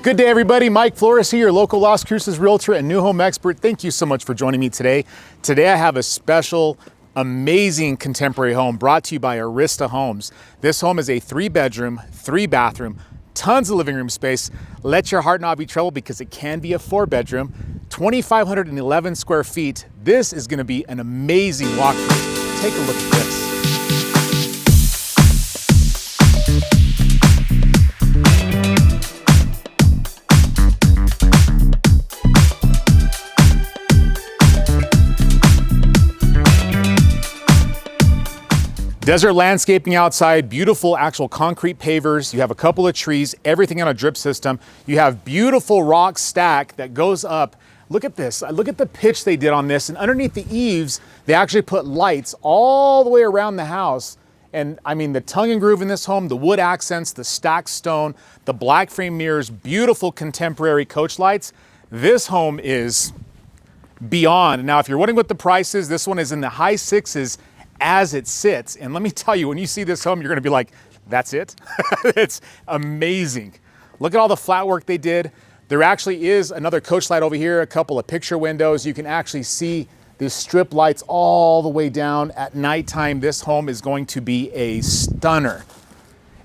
Good day, everybody. Mike Flores here, your local Las Cruces Realtor and new home expert. Thank you so much for joining me today. Today I have a special, amazing contemporary home brought to you by Arista Homes. This home is a 3-bedroom, 3-bathroom, tons of living room space. Let your heart not be troubled because it can be a 4-bedroom, 2,511 square feet. This is going to be an amazing walkthrough. Take a look at this. Desert landscaping outside, beautiful actual concrete pavers. You have a couple of trees, everything on a drip system. You have beautiful rock stack that goes up. Look at this, look at the pitch they did on this. And underneath the eaves, they actually put lights all the way around the house. And I mean, the tongue and groove in this home, the wood accents, the stacked stone, the black frame mirrors, beautiful contemporary coach lights. This home is beyond. Now, if you're wondering what the price is, this one is in the high sixes as it sits. And let me tell you, when you see this home, you're gonna be like, that's it? It's amazing. Look at all the flat work they did. There actually is another coach light over here, a couple of picture windows. You can actually see these strip lights all the way down at nighttime. This home is going to be a stunner.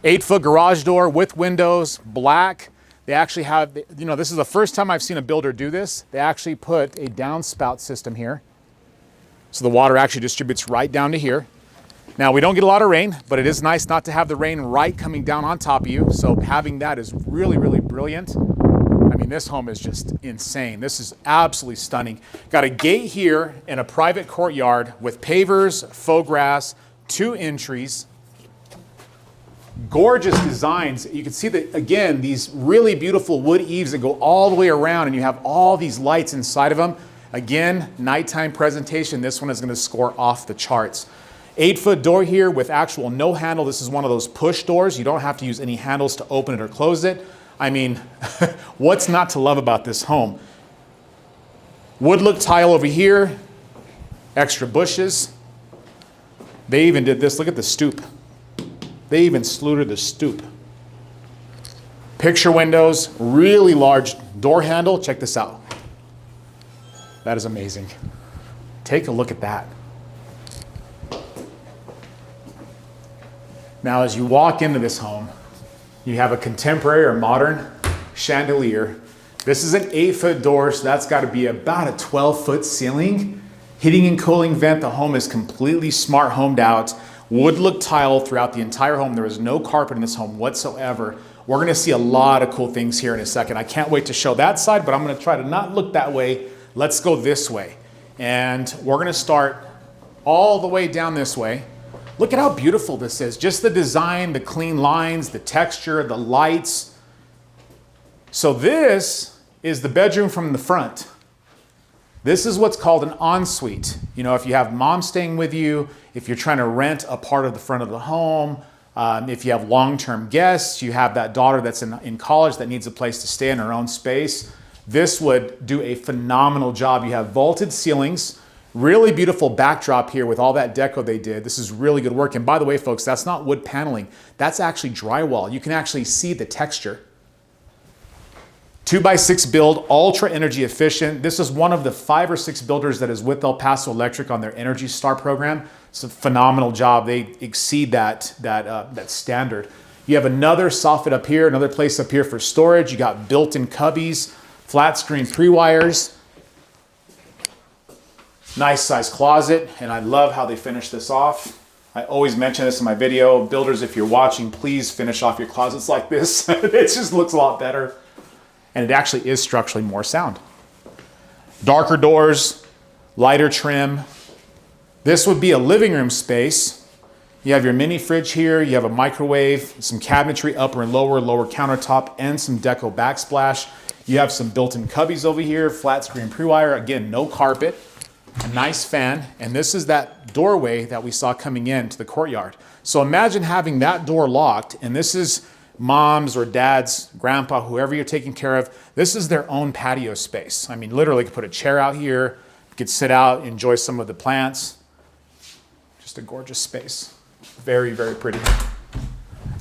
8-foot garage door with windows, black. They actually have, you know, this is the first time I've seen a builder do this. They actually put a downspout system here. So the water actually distributes right down to here. Now, we don't get a lot of rain, but it is nice not to have the rain right coming down on top of you. So having that is really, really brilliant. I mean, this home is just insane. This is absolutely stunning. Got a gate here and a private courtyard with pavers, faux grass, 2 entries. Gorgeous designs. You can see that, again, these really beautiful wood eaves that go all the way around, and you have all these lights inside of them. Again, nighttime presentation. This one is going to score off the charts. 8-foot door here with actual no handle. This is one of those push doors. You don't have to use any handles to open it or close it. I mean, what's not to love about this home? Wood look tile over here, extra bushes. They even did this. Look at the stoop. They even fluted the stoop. Picture windows, really large door handle. Check this out. That is amazing. Take a look at that. Now, as you walk into this home, you have a contemporary or modern chandelier. This is an 8-foot door, so that's got to be about a 12-foot ceiling. Heating and cooling vent. The home is completely smart homed out. Wood look tile throughout the entire home. There is no carpet in this home whatsoever. We're going to see a lot of cool things here in a second. I can't wait to show that side, but I'm going to try to not look that way. Let's go this way. And we're going to start all the way down this way. Look at how beautiful this is. Just the design, the clean lines, the texture, the lights. So this is the bedroom from the front. This is what's called an ensuite. You know, if you have mom staying with you, if you're trying to rent a part of the front of the home, if you have long-term guests, you have that daughter that's in college that needs a place to stay in her own space, this would do a phenomenal job. You have vaulted ceilings, really beautiful backdrop here with all that deco they did. This is really good work. And by the way, folks, that's not wood paneling. That's actually drywall. You can actually see the texture. 2x6 build, ultra energy efficient. This is one of the 5 or 6 builders that is with El Paso Electric on their Energy Star program. It's a phenomenal job. They exceed that standard. You have another soffit up here, another place up here for storage. You got built-in cubbies, flat screen pre-wires, nice size closet, and I love how they finish this off. I always mention this in my video. Builders, if you're watching, please finish off your closets like this. It just looks a lot better. And it actually is structurally more sound. Darker doors, lighter trim. This would be a living room space. You have your mini fridge here, you have a microwave, some cabinetry, upper and lower countertop, and some deco backsplash. You have some built-in cubbies over here, flat screen pre-wire, again, no carpet, a nice fan, and this is that doorway that we saw coming in to the courtyard. So imagine having that door locked, and this is mom's or dad's, grandpa, whoever you're taking care of. This is their own patio space. I mean, literally, you could put a chair out here, you could sit out, enjoy some of the plants. Just a gorgeous space. Very, very pretty.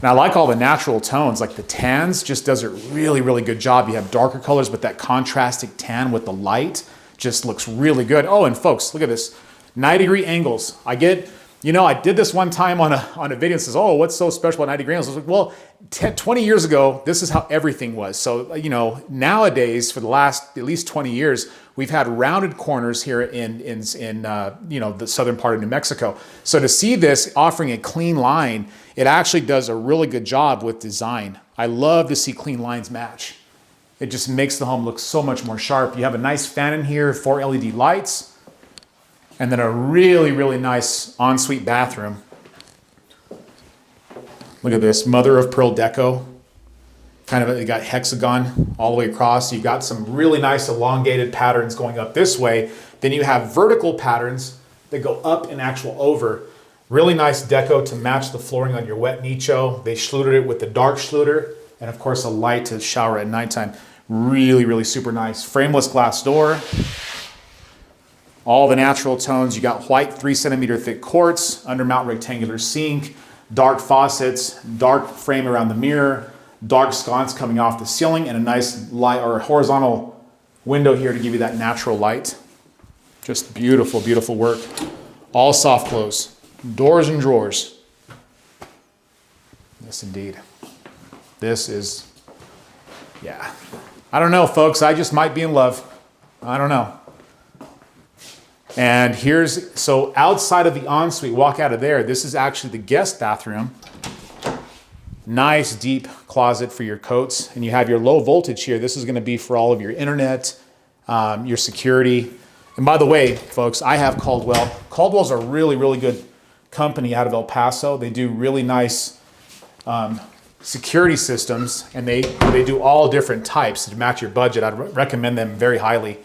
And I like all the natural tones, like the tans just does a really, really good job. You have darker colors, but that contrasting tan with the light just looks really good. Oh, and folks, look at this, 90-degree angles. I get, you know, I did this one time on a video and says, oh, what's so special about 90-degree angles? I was like, well, 20 years ago, this is how everything was. So, you know, nowadays, for the last at least 20 years, we've had rounded corners here in you know, the southern part of New Mexico. So to see this offering a clean line, it actually does a really good job with design. I love to see clean lines match. It just makes the home look so much more sharp. You have a nice fan in here, 4 LED lights, and then a really, really nice ensuite bathroom. Look at this, mother of pearl deco. Kind of, you got hexagon all the way across. You've got some really nice elongated patterns going up this way. Then you have vertical patterns that go up and actual over. Really nice deco to match the flooring on your wet nicho. They schlutered it with the dark schluter, and of course a light to shower at nighttime. Really, really super nice. Frameless glass door. All the natural tones. You got white 3-centimeter thick quartz, undermount rectangular sink, dark faucets, dark frame around the mirror, dark sconce coming off the ceiling, and a nice light or horizontal window here to give you that natural light. Just beautiful, beautiful work. All soft close. Doors and drawers. Yes, indeed. This is, yeah. I don't know, folks. I just might be in love. I don't know. And here's, so outside of the ensuite, walk out of there, this is actually the guest bathroom. Nice deep closet for your coats. And you have your low voltage here. This is going to be for all of your internet, your security. And by the way, folks, I have Caldwell. Caldwell's a really, really good company out of El Paso. They do really nice security systems, and they do all different types to match your budget. I'd recommend them very highly.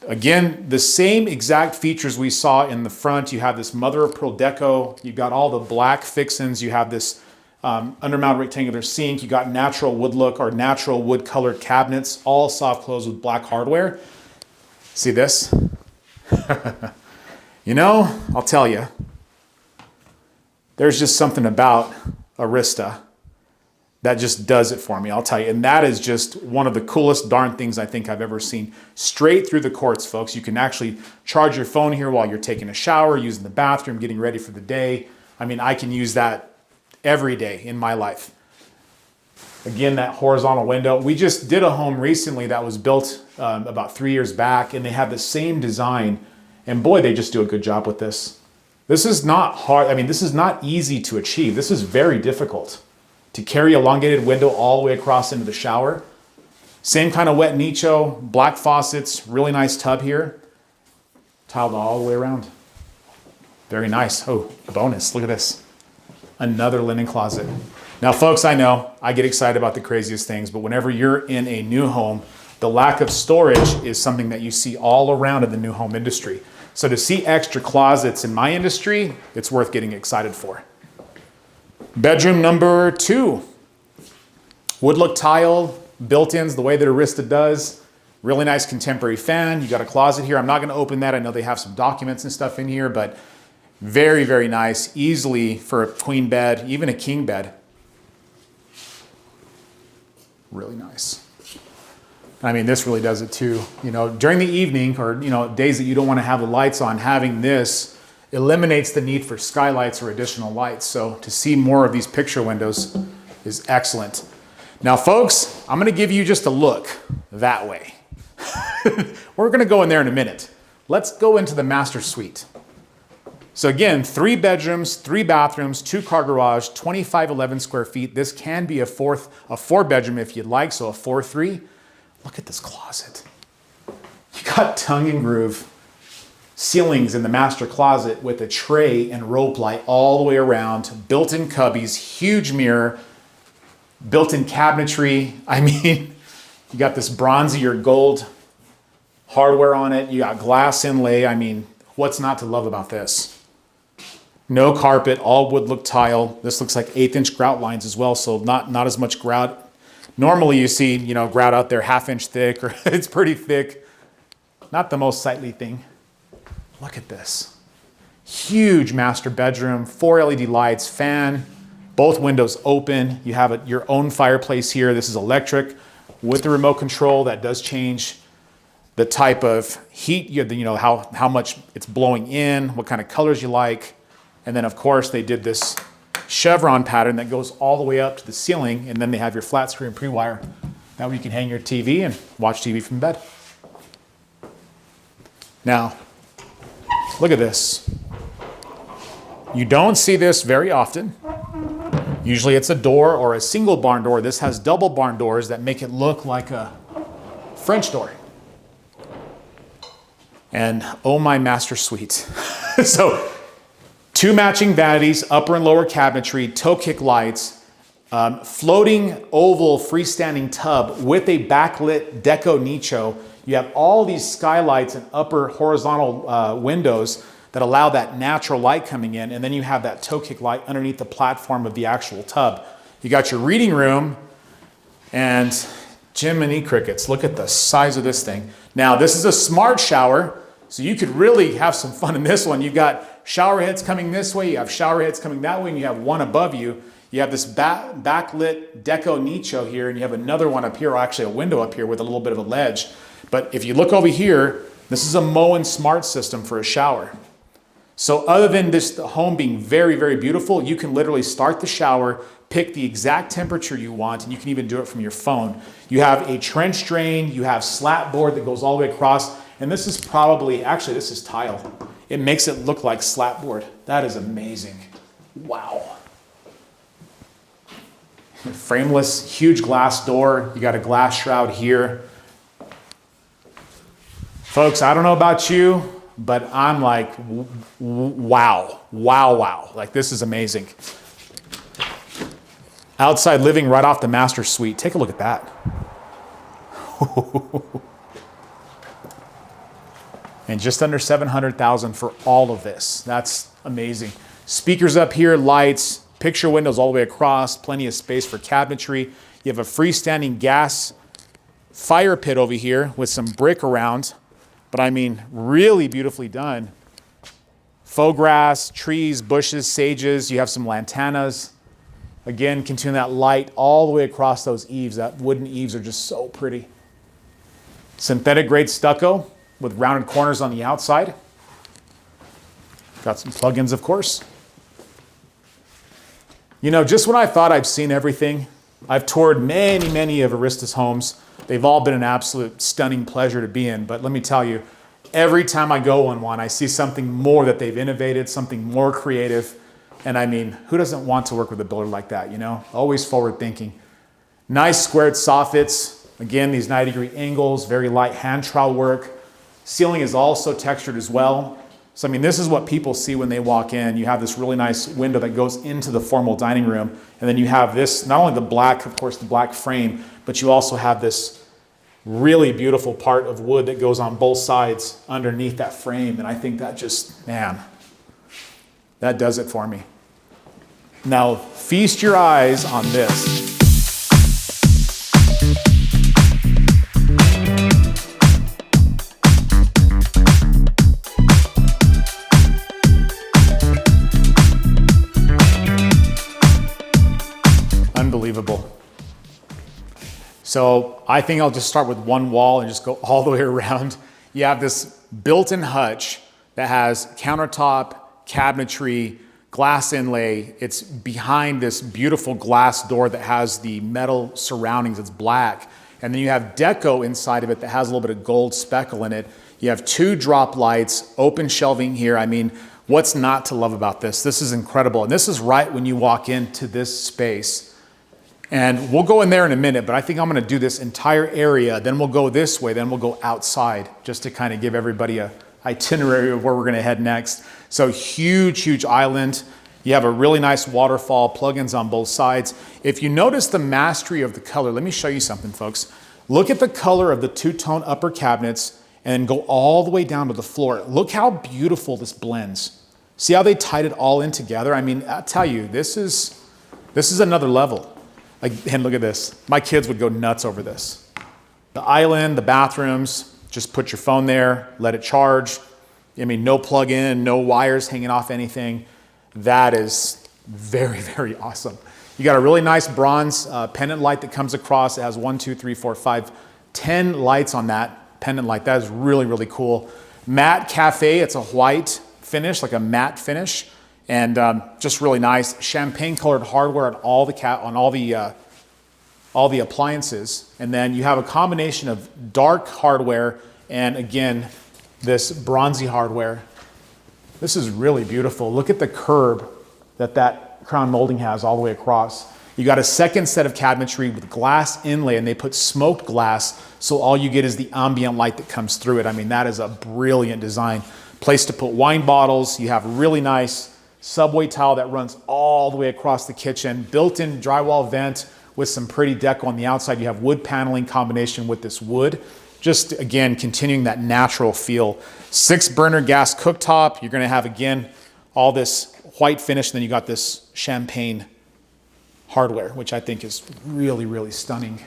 Again, the same exact features we saw in the front. You have this mother of pearl deco. You've got all the black fixings. You have this undermount rectangular sink. You got natural wood look or natural wood colored cabinets, all soft close with black hardware. See this? You know, I'll tell you, there's just something about Arista that just does it for me, I'll tell you. And that is just one of the coolest darn things I think I've ever seen. Straight through the quartz, folks. You can actually charge your phone here while you're taking a shower, using the bathroom, getting ready for the day. I mean, I can use that every day in my life. Again, that horizontal window. We just did a home recently that was built about 3 years back, and they have the same design. And boy, they just do a good job with this. This is not hard. I mean, this is not easy to achieve. This is very difficult. To carry elongated window all the way across into the shower. Same kind of wet nicho, black faucets, really nice tub here. Tiled all the way around. Very nice. Oh, bonus, look at this. Another linen closet. Now folks, I know I get excited about the craziest things, but whenever you're in a new home, the lack of storage is something that you see all around in the new home industry. So to see extra closets in my industry, it's worth getting excited for. Bedroom number 2. Wood look tile, built-ins the way that Arista does. Really nice contemporary fan. You got a closet here. I'm not going to open that. I know they have some documents and stuff in here, but very, very nice. Easily for a queen bed, even a king bed. Really nice. I mean, this really does it too. You know, during the evening or, you know, days that you don't want to have the lights on, having this eliminates the need for skylights or additional lights. So to see more of these picture windows is excellent. Now folks, I'm gonna give you just a look that way. We're gonna go in there in a minute. Let's go into the master suite. So again, 3 bedrooms, 3 bathrooms, 2-car garage, 2511 square feet. This can be a 4 bedroom if you'd like, so a 4-3. Look at this closet. You got tongue and groove ceilings in the master closet with a tray and rope light all the way around, built-in cubbies, huge mirror, built-in cabinetry. I mean, you got this bronzy or gold hardware on it. You got glass inlay. I mean, what's not to love about this? No carpet, all wood look tile. This looks like 1/8-inch grout lines as well, so not as much grout. Normally you see, you know, grout out there 1/2 inch thick, or it's pretty thick. Not the most sightly thing. Look at this. Huge master bedroom, 4 LED lights, fan, Both windows open. You have your own fireplace here. This is electric with the remote control that does change the type of heat, you know, how much it's blowing in, what kind of colors you like. And then of course they did this chevron pattern that goes all the way up to the ceiling, and then they have your flat screen pre-wire. That way you can hang your TV and watch TV from bed. Now, look at this. You don't see this very often. Usually it's a door or a single barn door. This has double barn doors that make it look like a French door. And oh my master suite. So 2 matching vanities, upper and lower cabinetry, toe kick lights, floating oval freestanding tub with a backlit deco nicho. You have all these skylights and upper horizontal windows that allow that natural light coming in, and then you have that toe kick light underneath the platform of the actual tub. You got your reading room, and Jiminy Crickets, look at the size of this thing. Now this is a smart shower, so you could really have some fun in this one. You've got shower heads coming this way, you have shower heads coming that way, and you have one above you. You have this backlit deco nicho here, and you have another one up here, or actually a window up here with a little bit of a ledge. But if you look over here, this is a Moen smart system for a shower. So other than this home being very, very beautiful, you can literally start the shower, pick the exact temperature you want, and you can even do it from your phone. You have a trench drain, you have slat board that goes all the way across, and this is probably, actually this is tile. It makes it look like slat board. That is amazing. Wow. Frameless, huge glass door. You got a glass shroud here. Folks, I don't know about you, but I'm like, wow, wow, wow. Like, this is amazing. Outside living right off the master suite. Take a look at that. And just under $700,000 for all of this. That's amazing. Speakers up here, lights, picture windows all the way across, plenty of space for cabinetry. You have a freestanding gas fire pit over here with some brick around. But I mean, really beautifully done. Faux grass, trees, bushes, sages. You have some lantanas. Again, continue that light all the way across those eaves. That wooden eaves are just so pretty. Synthetic grade stucco with rounded corners on the outside. Got some plugins, of course. You know, just when I thought I've seen everything, I've toured many, many of Arista's homes. They've all been an absolute stunning pleasure to be in. But let me tell you, every time I go on one, I see something more that they've innovated, something more creative. And I mean, who doesn't want to work with a builder like that, you know? Always forward thinking. Nice squared soffits. Again, these 90-degree angles, very light hand trowel work. Ceiling is also textured as well. So I mean, this is what people see when they walk in. You have this really nice window that goes into the formal dining room. And then you have this, not only the black, of course, the black frame, but you also have this really beautiful part of wood that goes on both sides underneath that frame. And I think that just, man, that does it for me. Now, feast your eyes on this. Unbelievable. So I think I'll just start with one wall and just go all the way around. You have this built-in hutch that has countertop, cabinetry, glass inlay. It's behind this beautiful glass door that has the metal surroundings. It's black. And then you have deco inside of it that has a little bit of gold speckle in it. You have 2 drop lights, open shelving here. I mean, what's not to love about this? This is incredible. And this is right when you walk into this space. And we'll go in there in a minute, but I think I'm gonna do this entire area, then we'll go this way, then we'll go outside, just to kind of give everybody a itinerary of where we're gonna head next. So huge, huge island. You have a really nice waterfall, plugins on both sides. If you notice the mastery of the color, let me show you something, folks. Look at the color of the 2-tone upper cabinets and go all the way down to the floor. Look how beautiful this blends. See how they tied it all in together? I mean, I'll tell you, this is another level. And look at this. My kids would go nuts over this. The island, the bathrooms, just put your phone there, let it charge. I mean, no plug in, no wires hanging off anything. That is very, very awesome. You got a really nice bronze pendant light that comes across. It has 1, 2, 3, 4, 5, 10 lights on that pendant light. That is really, really cool. Matte cafe, it's a white finish, like a matte finish, and just really nice. Champagne colored hardware on all the appliances. And then you have a combination of dark hardware and again, this bronzy hardware. This is really beautiful. Look at the curb that crown molding has all the way across. You got a second set of cabinetry with glass inlay, and they put smoked glass, so all you get is the ambient light that comes through it. I mean, that is a brilliant design. Place to put wine bottles. You have a really nice subway tile that runs all the way across the kitchen. Built-in drywall vent with some pretty deco on the outside. You have wood paneling combination with this wood. Just, again, continuing that natural feel. 6-burner gas cooktop. You're gonna have, again, all this white finish, and then you got this champagne hardware, which I think is really, really stunning.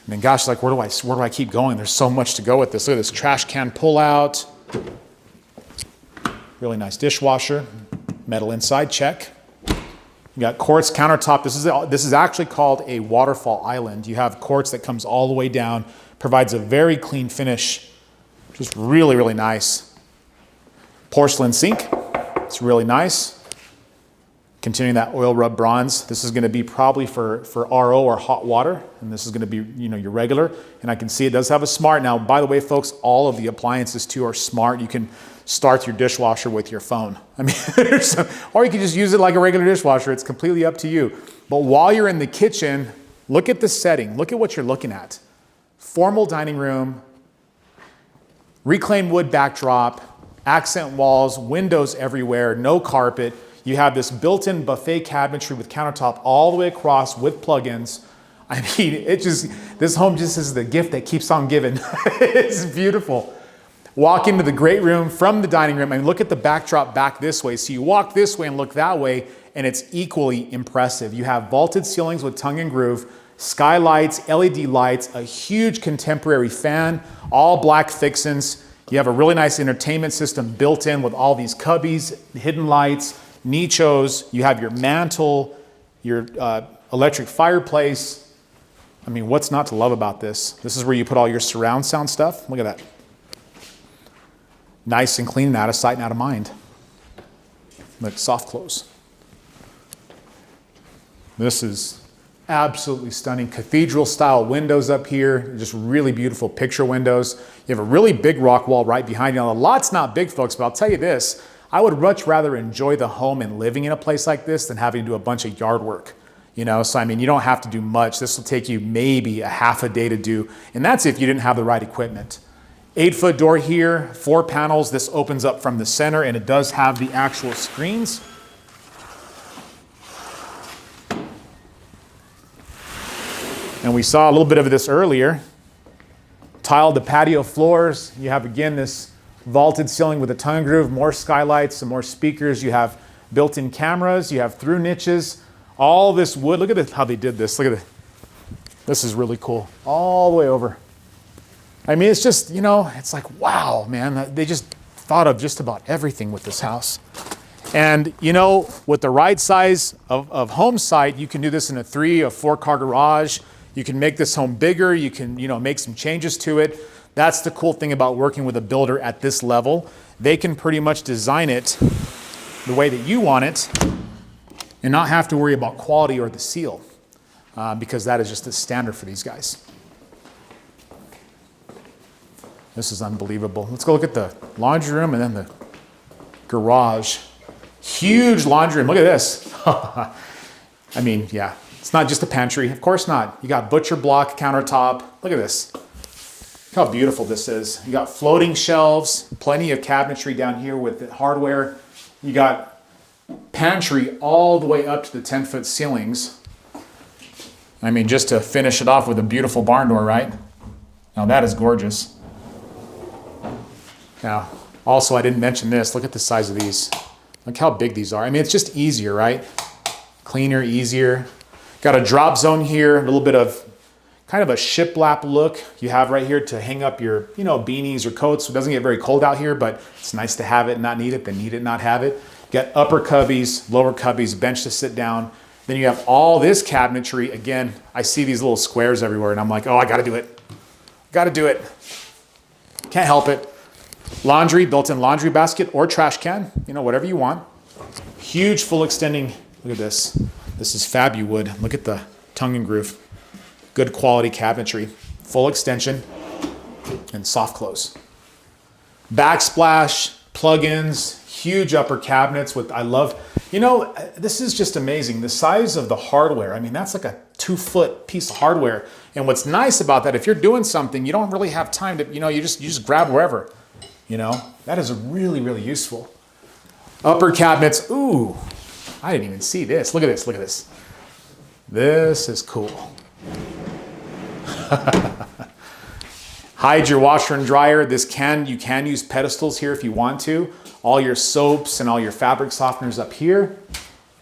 I mean, gosh, like where do I keep going? There's so much to go with this. Look at this trash can pull out. Really nice dishwasher. Metal inside, check. You got quartz countertop. This is actually called a waterfall island. You have quartz that comes all the way down, provides a very clean finish. Just really, really nice. Porcelain sink. It's really nice. Continuing that oil rub bronze. This is going to be probably for RO or hot water, and this is going to be, you know, your regular. And I can see it does have a smart. Now, by the way, folks, all of the appliances too are smart. You can start your dishwasher with your phone. I mean, or you can just use it like a regular dishwasher. It's completely up to you. But while you're in the kitchen, look at the setting. Look at what you're looking at. Formal dining room, reclaimed wood backdrop, accent walls, windows everywhere, no carpet. You have this built-in buffet cabinetry with countertop all the way across with plugins. I mean, this home just is the gift that keeps on giving. It's beautiful. Walk into the great room from the dining room and look at the backdrop back this way. So you walk this way and look that way, and it's equally impressive. You have vaulted ceilings with tongue and groove, skylights, LED lights, a huge contemporary fan, all black fixins. You have a really nice entertainment system built in with all these cubbies, hidden lights, nichos. You have your mantle, your electric fireplace. I mean, what's not to love about this? This is where you put all your surround sound stuff. Look at that. Nice and clean and out of sight and out of mind. Like soft close. This is absolutely stunning. Cathedral style windows up here. Just really beautiful picture windows. You have a really big rock wall right behind you. Now, the lot's not big, folks, but I'll tell you this. I would much rather enjoy the home and living in a place like this than having to do a bunch of yard work. You know, so I mean, you don't have to do much. This will take you maybe a half a day to do, and that's if you didn't have the right equipment. 8-foot door here, 4 panels. This opens up from the center, and it does have the actual screens. And we saw a little bit of this earlier. Tiled the patio floors. You have, again, this vaulted ceiling with a tongue and groove, more skylights, some more speakers. You have built-in cameras. You have through niches. All this wood. Look at how they did this. Look at it. This is really cool. All the way over. I mean, it's just, you know, it's like, wow, man. They just thought of just about everything with this house. And, you know, with the right size of home site, you can do this in a 3 or 4 car garage. You can make this home bigger. You can, you know, make some changes to it. That's the cool thing about working with a builder at this level. They can pretty much design it the way that you want it and not have to worry about quality or the seal because that is just the standard for these guys. This is unbelievable. Let's go look at the laundry room and then the garage. Huge laundry room. Look at this. I mean, yeah, it's not just a pantry. Of course not. You got butcher block countertop. Look at this. Look how beautiful this is. You got floating shelves, plenty of cabinetry down here with the hardware. You got pantry all the way up to the 10-foot ceilings. I mean, just to finish it off with a beautiful barn door, right? Now that is gorgeous. Now, also, I didn't mention this. Look at the size of these. Look how big these are. I mean, it's just easier, right? Cleaner, easier. Got a drop zone here, a little bit of kind of a shiplap look you have right here to hang up your, you know, beanies or coats. It doesn't get very cold out here, but it's nice to have it and not need it, then need it, not have it. You got upper cubbies, lower cubbies, bench to sit down. Then you have all this cabinetry. Again, I see these little squares everywhere and I'm like, oh, I gotta do it. Gotta do it. Can't help it. Laundry, built-in laundry basket or trash can, you know, whatever you want. Huge full extending, look at this. This is Fabu wood. Look at the tongue and groove. Good quality cabinetry. Full extension and soft close. Backsplash, plugins, huge upper cabinets with, I love, you know, this is just amazing. The size of the hardware, I mean, that's like a 2-foot piece of hardware. And what's nice about that, if you're doing something, you don't really have time to, you know, you just grab wherever, you know, that is really, really useful. Upper cabinets, ooh, I didn't even see this. Look at this, look at this. This is cool. Hide your washer and dryer. You can use pedestals here if you want to. All your soaps and all your fabric softeners up here.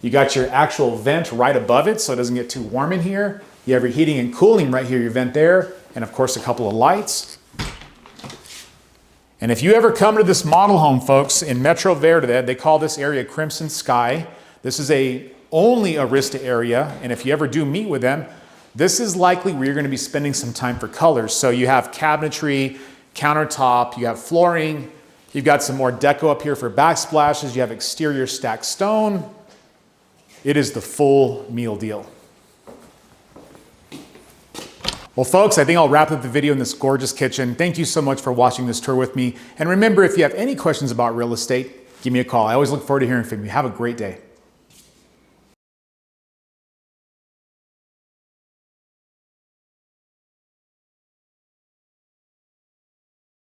You got your actual vent right above it so it doesn't get too warm in here. You have your heating and cooling right here, your vent there, and of course a couple of lights. And if you ever come to this model home, folks, in Metro Verde, they call this area Crimson Sky. This is only Arista area, and if you ever do meet with them, this is likely where you're going to be spending some time for colors. So you have cabinetry, countertop, you have flooring, you've got some more deco up here for backsplashes, you have exterior stacked stone. It is the full meal deal. Well, folks, I think I'll wrap up the video in this gorgeous kitchen. Thank you so much for watching this tour with me. And remember, if you have any questions about real estate, give me a call. I always look forward to hearing from you. Have a great day.